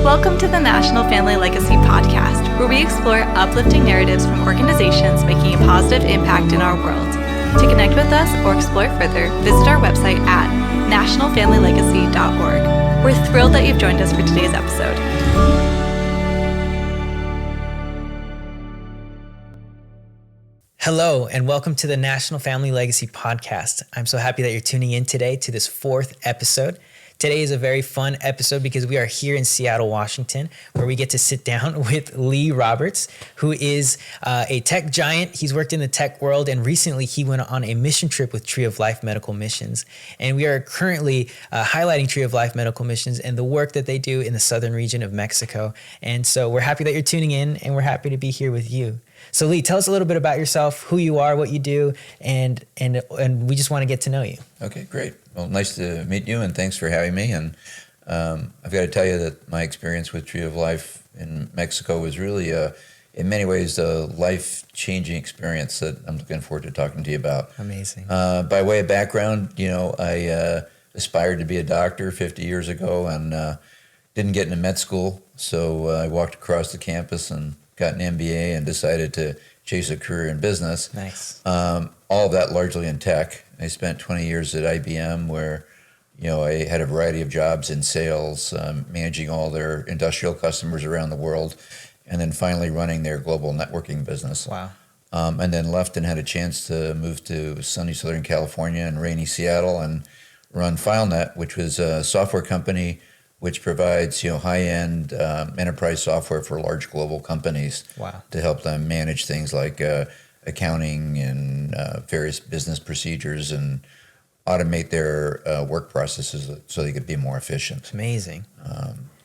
Welcome to the National Family Legacy Podcast, where we explore uplifting narratives from organizations making a positive impact in our world. To connect with us or explore further, visit our website at nationalfamilylegacy.org. We're thrilled that you've joined us for today's episode. Hello, and welcome to the National Family Legacy Podcast. I'm so happy that you're tuning in today to this fourth episode. Today is a very fun episode because we are here in Seattle, Washington, where we get to sit down with Lee Roberts, who is a tech giant. He's worked in the tech world, and recently he went on a mission trip with Tree of Life Medical Missions. And we are currently highlighting Tree of Life Medical Missions and the work that they do in the southern region of Mexico. And so we're happy that you're tuning in, and we're happy to be here with you. So Lee, tell us a little bit about yourself, who you are, what you do, and we just want to get to know you. Okay, great. Well, nice to meet you, and thanks for having me. And I've got to tell you that my experience with Tree of Life in Mexico was really, in many ways, a life-changing experience that I'm looking forward to talking to you about. Amazing. By way of background, I aspired to be a doctor 50 years ago and didn't get into med school, so I walked across the campus and got an MBA and decided to chase a career in business. Nice. All of that largely in tech. I spent 20 years at IBM where, I had a variety of jobs in sales, managing all their industrial customers around the world, and then finally running their global networking business. Wow. And then left and had a chance to move to sunny Southern California and rainy Seattle and run FileNet, which was a software company which provides high-end enterprise software for large global companies. Wow. To help them manage things like accounting and various business procedures and automate their work processes so they could be more efficient. Amazing.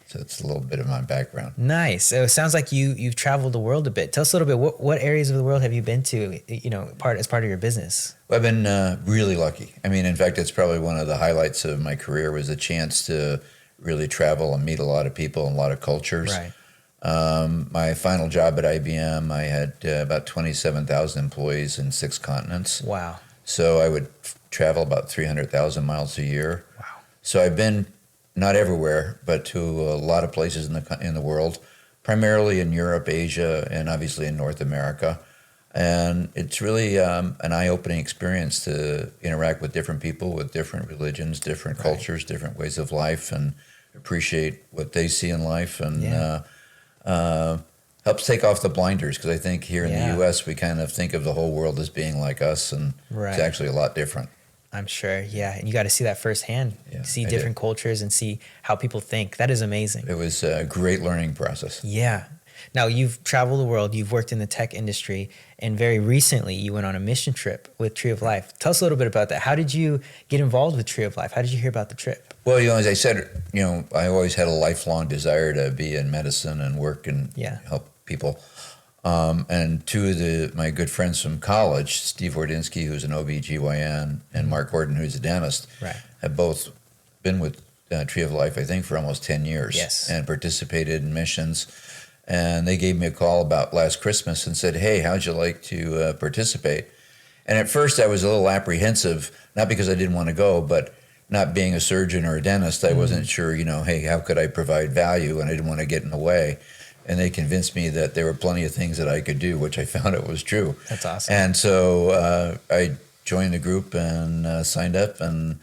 So it's a little bit of my background. Nice. So it sounds like you've traveled the world a bit. Tell us a little bit, what areas of the world have you been to, as part of your business? Well, I've been really lucky. I mean, in fact, it's probably one of the highlights of my career was the chance to really travel and meet a lot of people and a lot of cultures. Right. My final job at IBM, I had about 27,000 employees in 6 continents. Wow. So I would travel about 300,000 miles a year. Wow. So I've been not everywhere, but to a lot of places in the world, primarily in Europe, Asia, and obviously in North America. And it's really an eye-opening experience to interact with different people with different religions, different cultures, different ways of life, and appreciate what they see in life, and helps take off the blinders, because I think here in the U.S. we kind of think of the whole world as being like us, and it's actually a lot different. I'm sure, yeah. And you got to see that firsthand, see different cultures and see how people think. That is amazing. It was a great learning process. Yeah. Now, you've traveled the world, you've worked in the tech industry, and very recently you went on a mission trip with Tree of Life. Tell us a little bit about that. How did you get involved with Tree of Life? How did you hear about the trip? Well, as I said, I always had a lifelong desire to be in medicine and work and help people. And two of my good friends from college, Steve Wardynski, who's an OB-GYN, and Mark Gordon, who's a dentist, have both been with Tree of Life, I think, for almost 10 years and participated in missions. And they gave me a call about last Christmas and said, hey, how'd you like to participate? And at first I was a little apprehensive, not because I didn't want to go, but not being a surgeon or a dentist, I wasn't sure, hey, how could I provide value? And I didn't want to get in the way. And they convinced me that there were plenty of things that I could do, which I found it was true. That's awesome. And so I joined the group and signed up and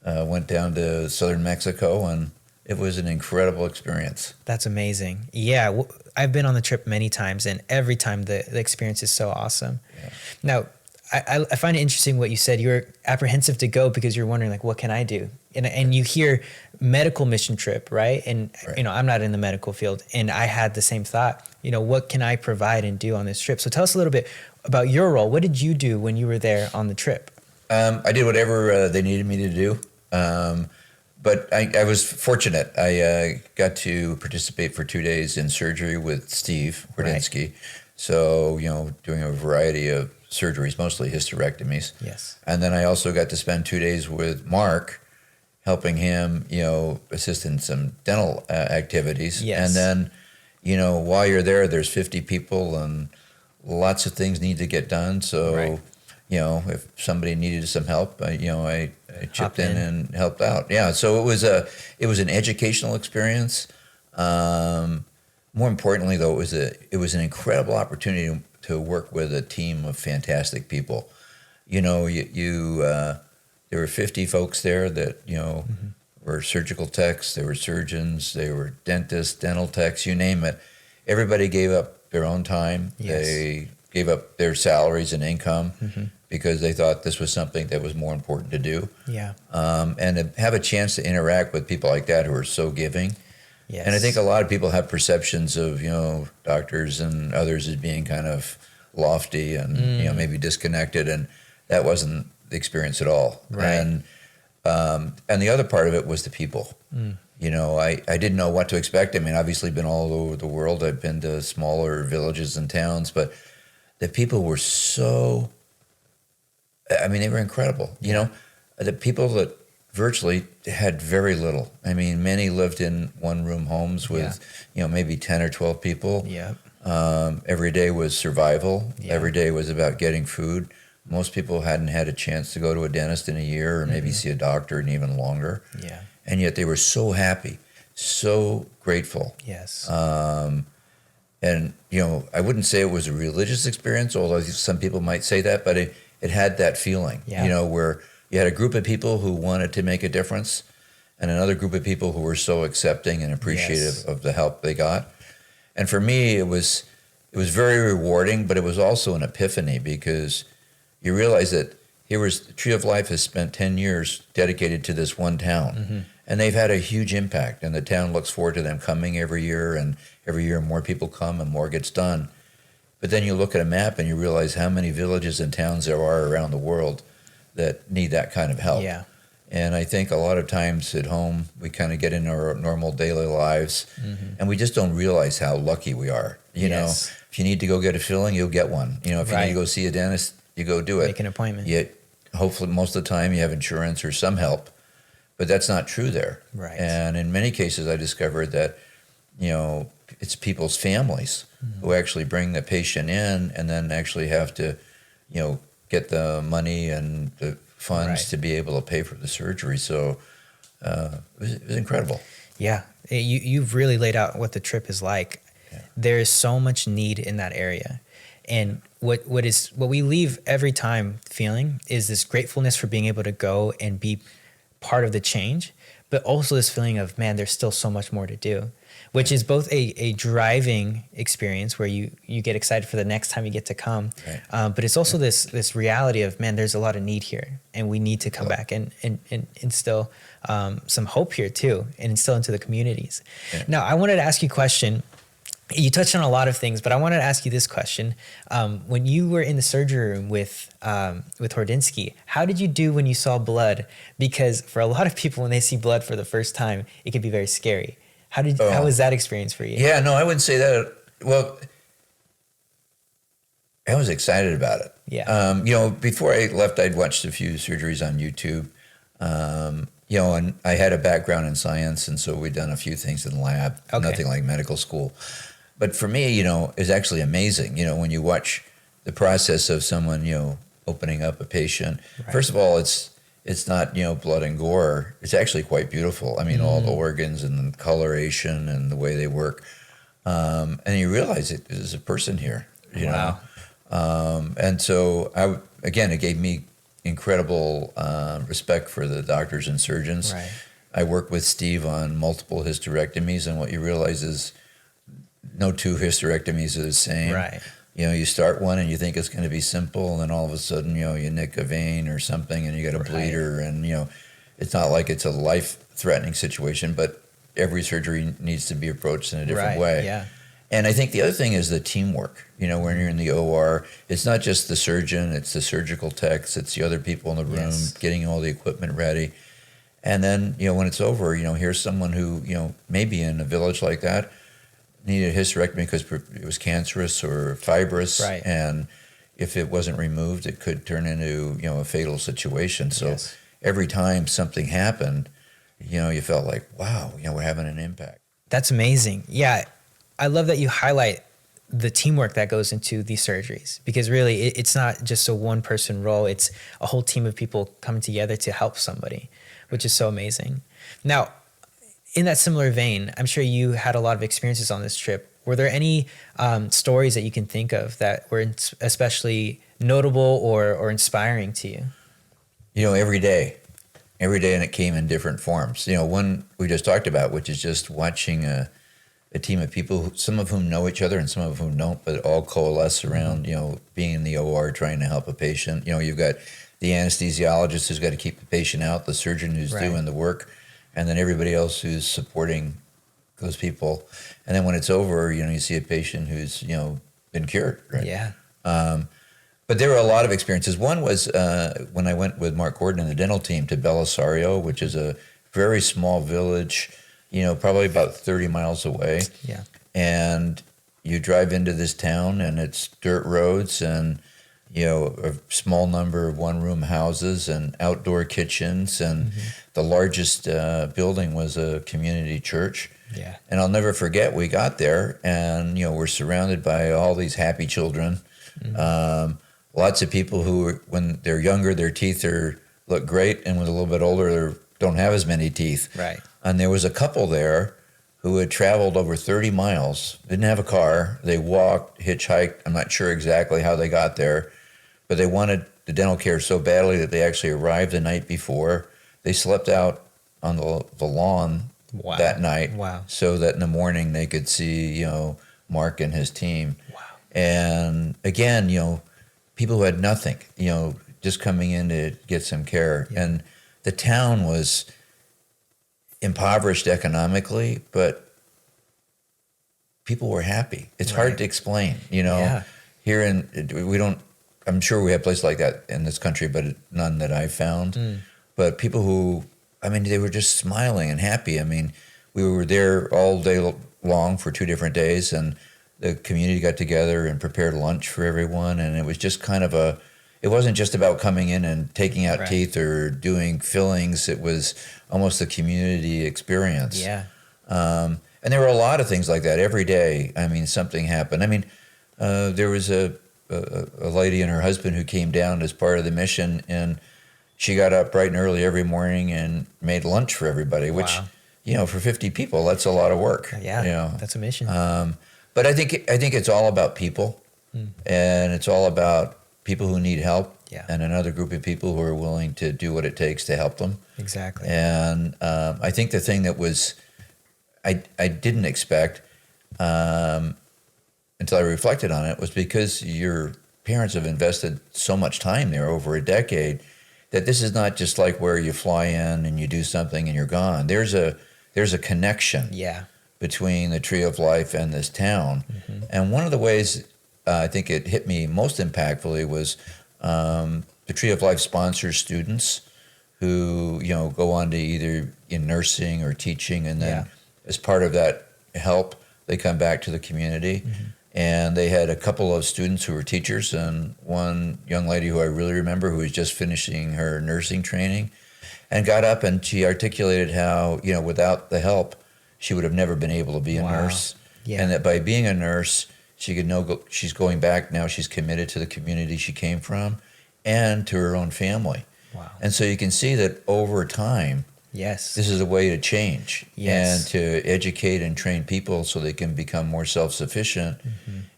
went down to southern Mexico, and it was an incredible experience. That's amazing. Yeah, I've been on the trip many times, and every time the experience is so awesome. Yeah. Now, I find it interesting what you said. You were apprehensive to go because you're wondering, like, what can I do? And you hear medical mission trip, right? And, I'm not in the medical field, and I had the same thought. What can I provide and do on this trip? So tell us a little bit about your role. What did you do when you were there on the trip? I did whatever they needed me to do. But I was fortunate. I got to participate for 2 days in surgery with Steve Wardynski. Right. So, doing a variety of surgeries, mostly hysterectomies. Yes. And then I also got to spend 2 days with Mark, helping him, assist in some dental activities. Yes. And then, while you're there, there's 50 people and lots of things need to get done. So, if somebody needed some help, I chipped in and helped out. Yeah, so it was an educational experience. More importantly, though, it was an incredible opportunity to work with a team of fantastic people. You know, there were 50 folks there that, you know, were surgical techs, they were surgeons, they were dentists, dental techs, you name it. Everybody gave up their own time. Yes. They gave up their salaries and income because they thought this was something that was more important to do. Yeah. And to have a chance to interact with people like that who are so giving. Yes. And I think a lot of people have perceptions of, you know, doctors and others as being kind of lofty and, you know, maybe disconnected. And that wasn't the experience at all. Right. And the other part of it was the people. You know, I didn't know what to expect. I mean, obviously been all over the world. I've been to smaller villages and towns, but the people were so, I mean, they were incredible. You know, the people that virtually had very little. I mean, many lived in one-room homes with, you know, maybe 10 or 12 people. Yeah. Every day was survival. Yeah. Every day was about getting food. Most people hadn't had a chance to go to a dentist in a year or maybe see a doctor in even longer. Yeah. And yet they were so happy, so grateful. Yes. And, you know, I wouldn't say it was a religious experience, although some people might say that, but it had that feeling, you know, where you had a group of people who wanted to make a difference and another group of people who were so accepting and appreciative of the help they got. And for me, it was very rewarding, but it was also an epiphany because you realize that Tree of Life has spent 10 years dedicated to this one town, and they've had a huge impact, and the town looks forward to them coming every year, and every year more people come and more gets done. But then you look at a map and you realize how many villages and towns there are around the world that need that kind of help. Yeah. And I think a lot of times at home, we kind of get in our normal daily lives and we just don't realize how lucky we are. You know, if you need to go get a filling, you'll get one. You know, if you need to go see a dentist, you go do it. Make an appointment. Yet, hopefully, most of the time you have insurance or some help, but that's not true there. Right. And in many cases, I discovered that, you know, it's people's families who actually bring the patient in and then actually have to, you know, get the money and the funds to be able to pay for the surgery. So it was incredible. Yeah. You've really laid out what the trip is like. Yeah. There is so much need in that area. And what we leave every time feeling is this gratefulness for being able to go and be part of the change, but also this feeling of, man, there's still so much more to do, which is both a driving experience where you get excited for the next time you get to come. Right. But it's also this reality of, man, there's a lot of need here and we need to come back and instill some hope here too, and instill into the communities. Yeah. Now, I wanted to ask you a question. You touched on a lot of things, but I wanted to ask you this question. When you were in the surgery room with Hordinski, how did you do when you saw blood? Because for a lot of people, when they see blood for the first time, it can be very scary. How was that experience for you? Yeah, no, I wouldn't say that. Well, I was excited about it. Yeah. You know, before I left, I'd watched a few surgeries on YouTube. You know, and I had a background in science, and so we'd done a few things in the lab, nothing like medical school. But for me, you know, it's actually amazing, you know, when you watch the process of someone, you know, opening up a patient. Right. First of all, it's not, you know, blood and gore. It's actually quite beautiful. I mean, all the organs and the coloration and the way they work. And you realize there's a person here, you know. And so, it gave me incredible respect for the doctors and surgeons. Right. I worked with Steve on multiple hysterectomies, and what you realize is no two hysterectomies are the same. Right. You know, you start one and you think it's going to be simple, and then all of a sudden, you know, you nick a vein or something and you got a bleeder, and, you know, it's not like it's a life-threatening situation, but every surgery needs to be approached in a different way. Yeah. And I think the other thing is the teamwork. You know, when you're in the OR, it's not just the surgeon, it's the surgical techs, it's the other people in the room, getting all the equipment ready. And then, you know, when it's over, you know, here's someone who, you know, maybe in a village like that, needed a hysterectomy because it was cancerous or fibrous. Right. And if it wasn't removed, it could turn into, you know, a fatal situation. So every time something happened, you know, you felt like, wow, you know, we're having an impact. That's amazing. Yeah. I love that you highlight the teamwork that goes into these surgeries, because really it's not just a one person role. It's a whole team of people coming together to help somebody, which is so amazing. Now, in that similar vein, I'm sure you had a lot of experiences on this trip. Were there any stories that you can think of that were especially notable or inspiring to you? Every day, and it came in different forms. One we just talked about, which is just watching a team of people, some of whom know each other and some of whom don't, but all coalesce around, being in the OR trying to help a patient. You've got the anesthesiologist who's got to keep the patient out, the surgeon who's doing the work, and then everybody else who's supporting those people. And then when it's over, you see a patient who's, been cured, right? Yeah. But there were a lot of experiences. One was when I went with Mark Gordon and the dental team to Belisario, which is a very small village, probably about 30 miles away. Yeah. And you drive into this town and it's dirt roads and, a small number of one-room houses and outdoor kitchens. And the largest building was a community church. Yeah. And I'll never forget, we got there and, we're surrounded by all these happy children. Lots of people who, when they're younger, their teeth look great, and when they're a little bit older, they don't have as many teeth. Right. And there was a couple there who had traveled over 30 miles, didn't have a car. They walked, hitchhiked. I'm not sure exactly how they got there, but they wanted the dental care so badly that they actually arrived the night before. They slept out on the lawn that night, so that in the morning they could see, Mark and his team. Wow. And again, people who had nothing, just coming in to get some care. Yeah. And the town was impoverished economically, but people were happy. It's hard to explain, Yeah. Here I'm sure we have places like that in this country, but none that I found. But people who, they were just smiling and happy. We were there all day long for 2 different days, and the community got together and prepared lunch for everyone. And it was just kind of it wasn't just about coming in and taking out teeth or doing fillings. It was almost a community experience. Yeah. And there were a lot of things like that every day. Something happened. There was a lady and her husband who came down as part of the mission, and she got up bright and early every morning and made lunch for everybody, which, for 50 people, that's a lot of work. Yeah, that's a mission. But I think it's all about people, and it's all about people who need help, and another group of people who are willing to do what it takes to help them. Exactly. And I think the thing that was I didn't expect until I reflected on it was because your parents have invested so much time there over a decade that this is not just like where you fly in and you do something and you're gone. There's a connection. Yeah. Between the Tree of Life and this town. And one of the ways I think it hit me most impactfully was the Tree of Life sponsors students who, go on to either in nursing or teaching, and then as part of that help, they come back to the community. And they had a couple of students who were teachers, and one young lady who I really remember who was just finishing her nursing training and got up and she articulated how, without the help, she would have never been able to be a nurse. Yeah. And that by being a nurse, she could know she's going back now. She's committed to the community she came from and to her own family. Wow. And so you can see that over time, this is a way to change and to educate and train people so they can become more self-sufficient.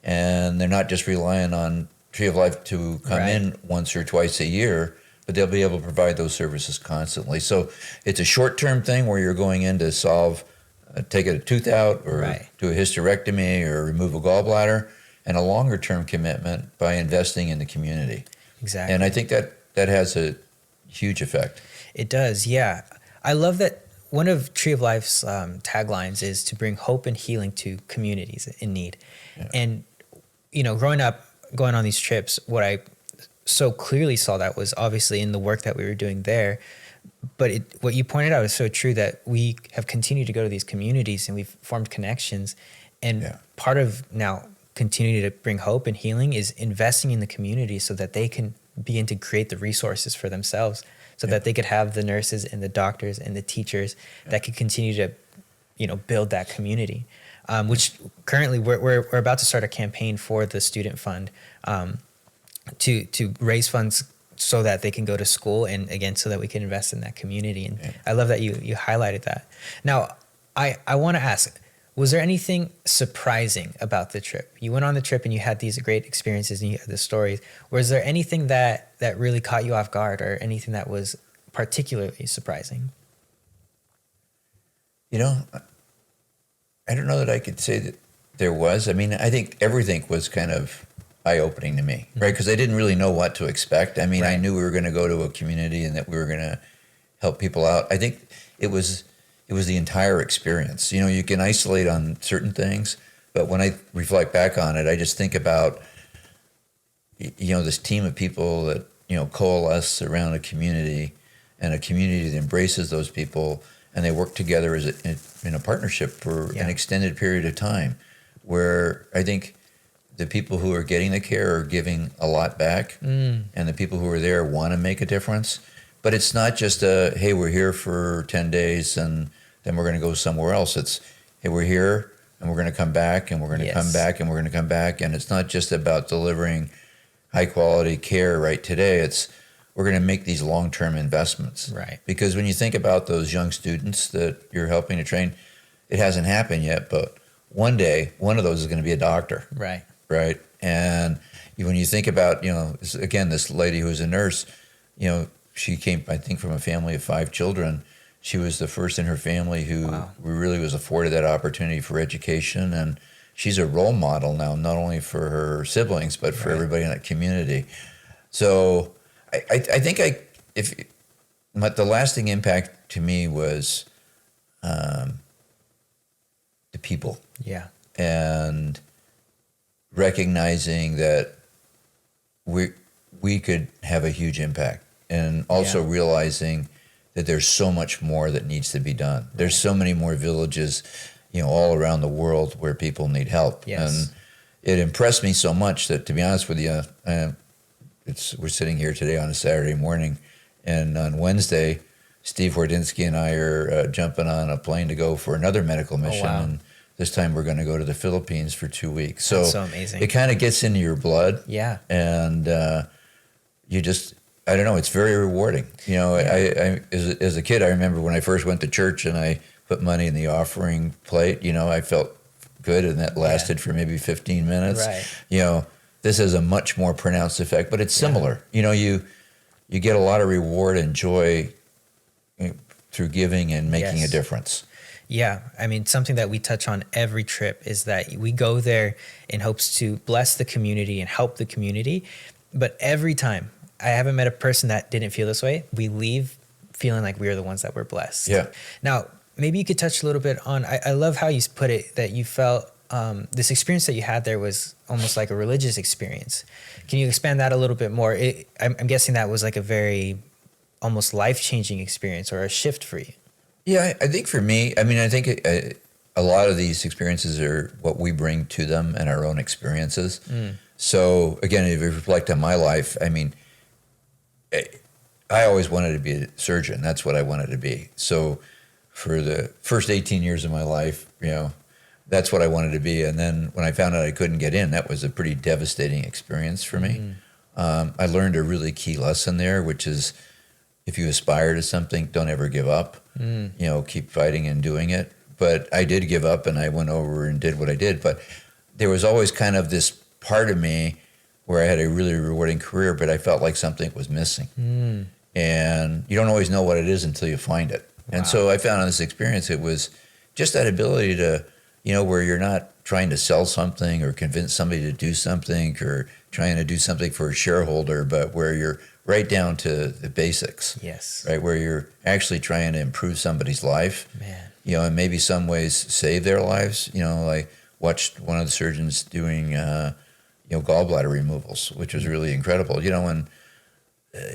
And they're not just relying on Tree of Life to come in once or twice a year, but they'll be able to provide those services constantly. So it's a short-term thing where you're going in to solve take a tooth out or do a hysterectomy or remove a gallbladder, and a longer term commitment by investing in the community. Exactly. And I think that has a huge effect. It does, yeah. I love that one of Tree of Life's taglines is to bring hope and healing to communities in need. Yeah. And, growing up, going on these trips, what I so clearly saw that was obviously in the work that we were doing there. But what you pointed out is so true, that we have continued to go to these communities and we've formed connections. And part of now continuing to bring hope and healing is investing in the community so that they can begin to create the resources for themselves, so that they could have the nurses and the doctors and the teachers that could continue to, build that community. Which currently we're about to start a campaign for the student fund to raise funds so that they can go to school, and again, so that we can invest in that community. And I love that you highlighted that. Now, I want to ask, was there anything surprising about the trip? You went on the trip and you had these great experiences and you had the stories. Was there anything that really caught you off guard, or anything that was particularly surprising? You know, I don't know that I could say that there was. I mean, I think everything was kind of eye-opening to me, right? Because I didn't really know what to expect. I mean, I knew we were going to go to a community and that we were going to help people out. I think it was the entire experience. You know, you can isolate on certain things, but when I reflect back on it, I just think about, you know, this team of people that, you know, coalesce around a community, and a community that embraces those people, and they work together in a partnership for an extended period of time, where I think the people who are getting the care are giving a lot back, and the people who are there want to make a difference. But it's not just hey, we're here for 10 days and then we're going to go somewhere else. It's, hey, we're here and we're going to come back, and we're going to come back, and we're going to come back. And it's not just about delivering high quality care right today. It's, we're going to make these long-term investments. Right. Because when you think about those young students that you're helping to train, it hasn't happened yet, but one day, one of those is going to be a doctor. Right. Right. And when you think about, you know, again, this lady who's a nurse, you know, she came, I think, from a family of 5 children. She was the first in her family who really was afforded that opportunity for education. And she's a role model now, not only for her siblings, but for everybody in that community. So I think the lasting impact to me was the people. Yeah. And recognizing that we could have a huge impact, and also realizing that there's so much more that needs to be done. There's so many more villages, you know, all around the world where people need help. Yes. And it impressed me so much that, to be honest with you, we're sitting here today on a Saturday morning, and on Wednesday, Steve Wardynski and I are jumping on a plane to go for another medical mission. Oh, wow. And this time we're going to go to the Philippines for 2 weeks. So, that's so amazing. It kind of gets into your blood. Yeah. And you just, I don't know, it's very rewarding. You know, I as a kid, I remember when I first went to church and I put money in the offering plate, you know, I felt good, and that lasted for maybe 15 minutes. Right. You know, this has a much more pronounced effect, but it's similar. You know, you get a lot of reward and joy through giving and making a difference. Yeah. I mean, something that we touch on every trip is that we go there in hopes to bless the community and help the community. But every time, I haven't met a person that didn't feel this way. We leave feeling like we are the ones that were blessed. Yeah. Now, maybe you could touch a little bit on, I love how you put it, that you felt this experience that you had there was almost like a religious experience. Can you expand that a little bit more? I'm guessing that was like a very almost life-changing experience, or a shift for you. Yeah, I think for me, I mean, I think a lot of these experiences are what we bring to them and our own experiences. So again, if you reflect on my life, I mean, I always wanted to be a surgeon. That's what I wanted to be. So for the first 18 years of my life, you know, that's what I wanted to be. And then when I found out I couldn't get in, that was a pretty devastating experience for me. I learned a really key lesson there, which is, if you aspire to something, don't ever give up. You know, keep fighting and doing it. But I did give up, and I went over and did what I did. But there was always kind of this part of me where I had a really rewarding career, but I felt like something was missing. And you don't always know what it is until you find it. And so I found in this experience, it was just that ability to, you know, where you're not trying to sell something or convince somebody to do something or trying to do something for a shareholder, but where you're right down to the basics. Yes. Right, where you're actually trying to improve somebody's life. Man. You know, and maybe some ways save their lives. You know, I watched one of the surgeons doing, you know, gallbladder removals, which was really incredible. You know, and,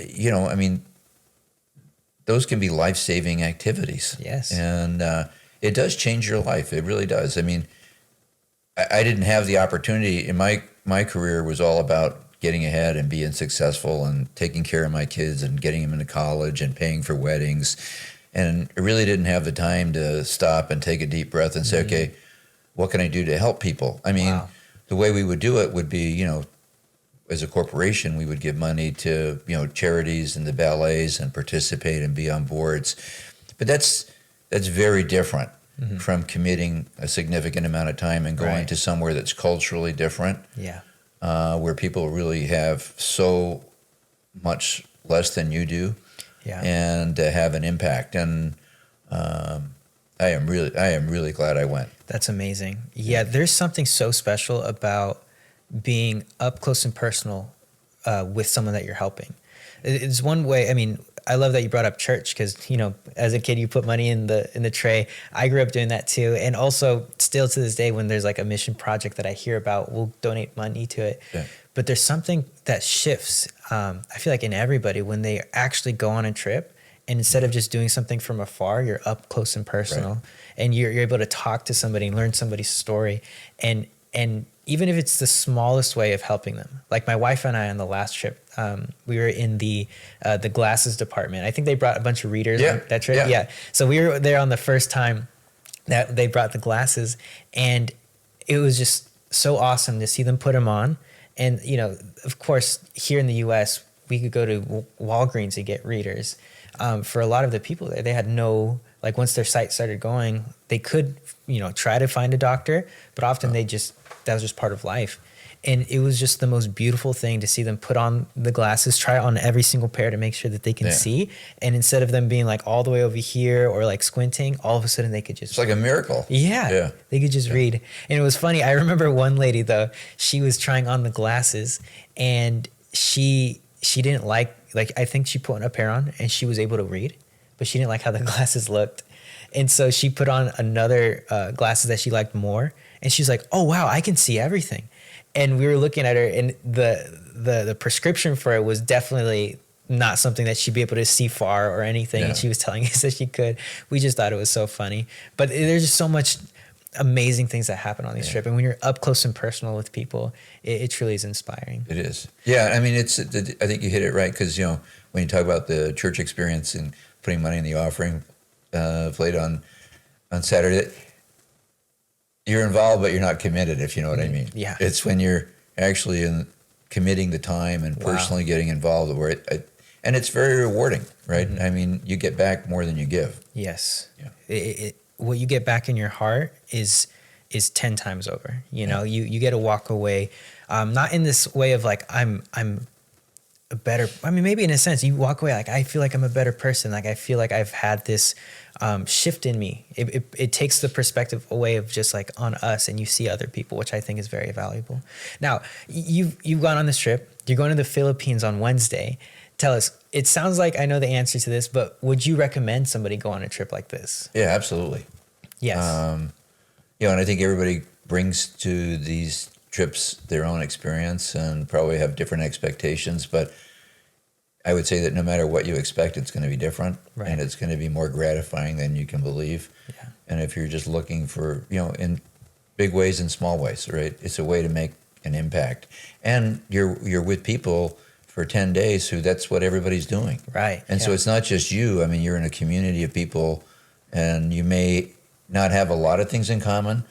you know, I mean, those can be life-saving activities. Yes. And it does change your life. It really does. I mean, I didn't have the opportunity. In my career was all about getting ahead and being successful and taking care of my kids and getting them into college and paying for weddings. And I really didn't have the time to stop and take a deep breath and say, okay, what can I do to help people? I mean, the way we would do it would be, you know, as a corporation, we would give money to, you know, charities and the ballets and participate and be on boards. But that's very different. from committing a significant amount of time and going to somewhere that's culturally different. Yeah. Where people really have so much less than you do. Yeah. And have an impact. And I am really glad I went. That's amazing. Yeah, there's something so special about being up close and personal with someone that you're helping. It's one way. I mean, I love that you brought up church because, you know, as a kid, you put money in the tray. I grew up doing that too. And also still to this day, when there's like a mission project that I hear about, we'll donate money to it. Yeah. But there's something that shifts, I feel like, in everybody when they actually go on a trip. And instead of just doing something from afar, you're up close and personal. And you're able to talk to somebody and learn somebody's story. And even if it's the smallest way of helping them. Like my wife and I on the last trip, we were in the glasses department. I think they brought a bunch of readers on that trip. Yeah. So we were there on the first time that they brought the glasses. And it was just so awesome to see them put them on. And, you know, of course, here in the U.S., we could go to Walgreens and get readers. For a lot of the people there, they had no, like once their sight started going, they could, you know, try to find a doctor, but often that was just part of life. And it was just the most beautiful thing to see them put on the glasses, try on every single pair to make sure that they can see. And instead of them being like all the way over here or like squinting, all of a sudden they could just... It's like a miracle. Yeah. They could just read. And it was funny. I remember one lady though, she was trying on the glasses and she didn't like I think she put a pair on and she was able to read, but she didn't like how the glasses looked. And so she put on another glasses that she liked more. And she's like, oh, wow, I can see everything. And we were looking at her and the prescription for it was definitely not something that she'd be able to see far or anything. Yeah. And she was telling us that she could. We just thought it was so funny. But there's just so much amazing things that happen on these trips. And when you're up close and personal with people, it truly is inspiring. It is. Yeah, I mean, I think you hit it right because, you know, when you talk about the church experience and putting money in the offering plate on Saturday, you're involved, but you're not committed, if you know what I mean. Yeah. It's when you're actually committing the time and personally getting involved where and it's very rewarding, right? Mm-hmm. I mean, you get back more than you give. Yes. Yeah. What you get back in your heart is 10 times over. You know, you get to walk away, not in this way of like, I'm a better, I mean, maybe in a sense you walk away like, I feel like I'm a better person. Like, I feel like I've had this shift in me. It takes the perspective away of just like on us and you see other people, which I think is very valuable. Now you've gone on this trip, you're going to the Philippines on Wednesday. Tell us, it sounds like I know the answer to this, but would you recommend somebody go on a trip like this? Yeah, absolutely. Yes. You know, and I think everybody brings to these trips their own experience and probably have different expectations, but I would say that no matter what you expect, it's going to be different and it's going to be more gratifying than you can believe. Yeah. And if you're just looking for, you know, in big ways and small ways, right? It's a way to make an impact. And you're with people for 10 days who that's what everybody's doing. Right. And so it's not just you. I mean, you're in a community of people and you may not have a lot of things in common,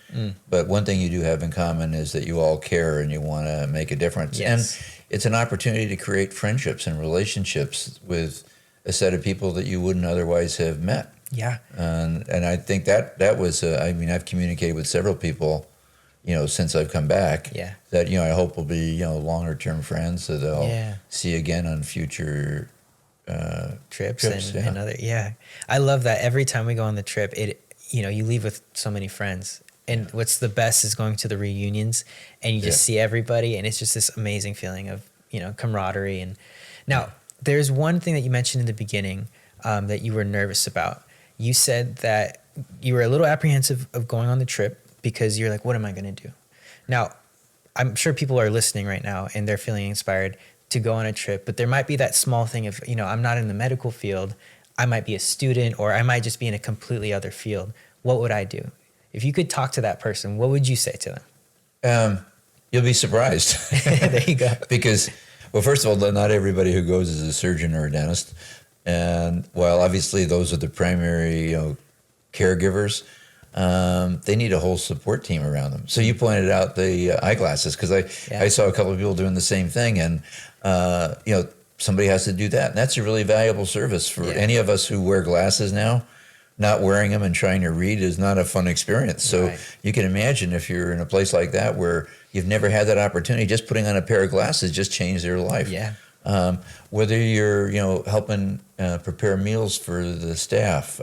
but one thing you do have in common is that you all care and you want to make a difference. Yes. And it's an opportunity to create friendships and relationships with a set of people that you wouldn't otherwise have met. Yeah. And I think that was, I mean, I've communicated with several people, you know, since I've come back, that, you know, I hope will be, you know, longer term friends that I'll see again on future trips and other. Yeah. I love that every time we go on the trip, you know, you leave with so many friends. And what's the best is going to the reunions and you just see everybody. And it's just this amazing feeling of, you know, camaraderie. And now there's one thing that you mentioned in the beginning that you were nervous about. You said that you were a little apprehensive of going on the trip because you're like, what am I going to do? Now, I'm sure people are listening right now and they're feeling inspired to go on a trip, but there might be that small thing of, you know, I'm not in the medical field. I might be a student or I might just be in a completely other field. What would I do? If you could talk to that person, what would you say to them? You'll be surprised. There you go. Because, well, first of all, not everybody who goes is a surgeon or a dentist. And while obviously those are the primary, you know, caregivers, they need a whole support team around them. So you pointed out the eyeglasses because I saw a couple of people doing the same thing. And, you know, somebody has to do that. And that's a really valuable service for any of us who wear glasses now. not wearing them and trying to read is not a fun experience. So Right. you can imagine if you're in a place like that where you've never had that opportunity, just putting on a pair of glasses just changed their life. Yeah. Whether you're, helping prepare meals for the staff,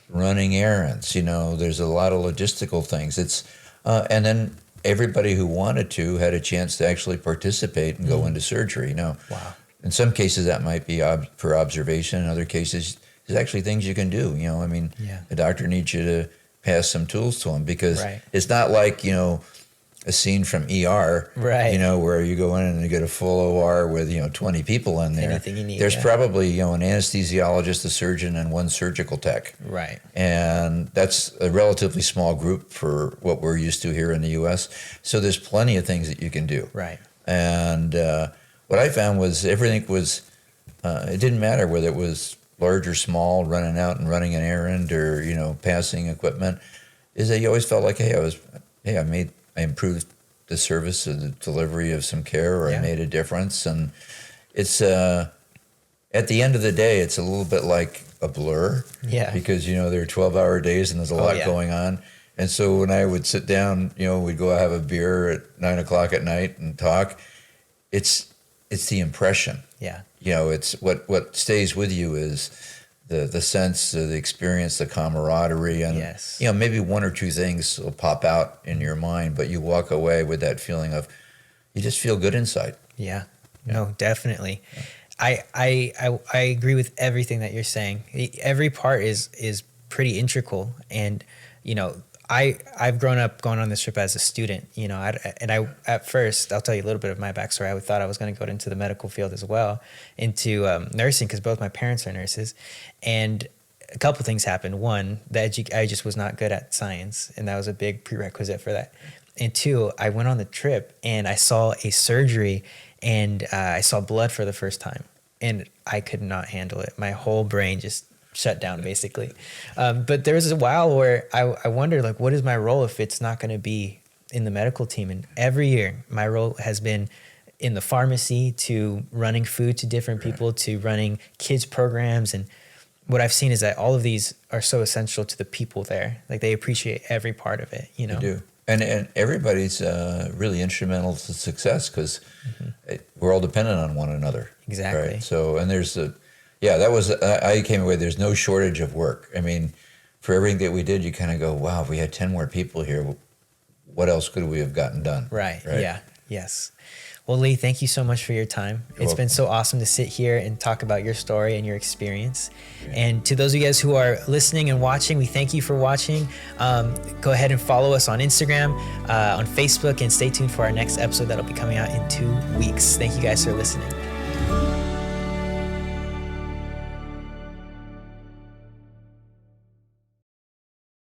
running errands, there's a lot of logistical things. And then everybody who wanted to had a chance to actually participate and go into surgery. Now, Wow. in some cases that might be for observation. In other cases, there's actually things you can do. Yeah. The doctor needs you to pass some tools to him because Right. it's not like, a scene from ER, Right. where you go in and you get a full OR with, 20 people in there. Anything you need, There's yeah. probably, an anesthesiologist, a surgeon, and one surgical tech. Right. And that's a relatively small group for what we're used to here in the U.S. So there's plenty of things that you can do. Right. And what I found was everything was, it didn't matter whether it was large or small, running out and running an errand or, passing equipment, is that you always felt like, I improved the service or the delivery of some care, or Yeah. I made a difference. And it's, at the end of the day, it's a little bit like a blur. Yeah. Because, there are 12-hour days and there's a lot yeah. going on. And so when I would sit down, we'd go have a beer at 9 o'clock at night and talk. It's the impression. Yeah. It's what stays with you is the sense, the experience, the camaraderie, and Yes. maybe one or two things will pop out in your mind, but you walk away with that feeling of you just feel good inside. Yeah. No, definitely. I agree with everything that you're saying. Every part is pretty integral, and I've grown up going on this trip as a student. I at first, I'll tell you a little bit of my backstory. I thought I was going to go into the medical field as well, into nursing, because both my parents are nurses, and a couple things happened. One, I just was not good at science, and that was a big prerequisite for that. And two, I went on the trip and I saw a surgery, and I saw blood for the first time, and I could not handle it. My whole brain just shut down, basically. But there was a while where I wondered, like, what is my role if it's not going to be in the medical team? And every year, my role has been in the pharmacy, to running food to different people, to running kids programs. And what I've seen is that all of these are so essential to the people there. Like, they appreciate every part of it, They do. And everybody's really instrumental to success because we're all dependent on one another. Exactly. Right? So, and there's I came away, there's no shortage of work. I mean, for everything that we did, you kind of go, wow, if we had 10 more people here, what else could we have gotten done? Right. Yeah. Yes. Well, Lee, thank you so much for your time. It's been so awesome to sit here and talk about your story and your experience. And to those of you guys who are listening and watching, we thank you for watching. Go ahead and follow us on Instagram, on Facebook, and stay tuned for our next episode that'll be coming out in 2 weeks. Thank you guys for listening.